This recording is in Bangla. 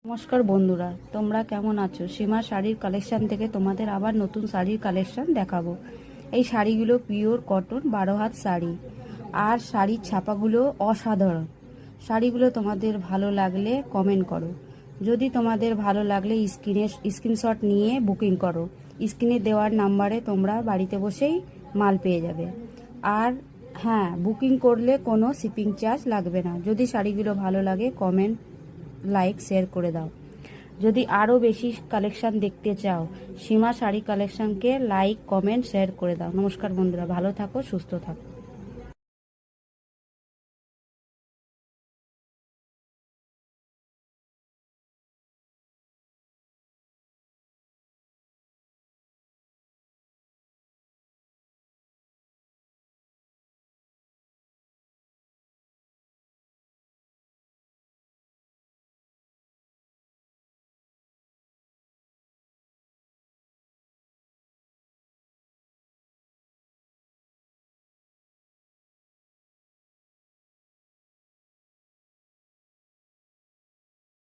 নমস্কার বন্ধুরা, তোমরা কেমন আছো? সীমা শাড়ির কালেকশন থেকে তোমাদের আবার নতুন শাড়ির কালেকশন দেখাবো। এই শাড়িগুলো পিওর কটন 12 হাত শাড়ি, আর শাড়ির ছাপাগুলো অসাধারণ। শাড়িগুলো তোমাদের ভালো লাগলে কমেন্ট করো। যদি তোমাদের ভালো লাগলে স্ক্রিনশট নিয়ে বুকিং করো। স্ক্রিনে দেওয়ার নাম্বারে তোমরা বাড়িতে বসেই মাল পেয়ে যাবে। আর হ্যাঁ, বুকিং করলে কোনো শিপিং চার্জ লাগবে না। যদি শাড়িগুলো ভালো লাগে কমেন্ট, লাইক, শেয়ার করে দাও। যদি আরও বেশি কালেকশন দেখতে চাও, সীমা শাড়ি কালেকশনকে লাইক, কমেন্ট, শেয়ার করে দাও। নমস্কার বন্ধুরা, ভালো থাকো, সুস্থ থাকো।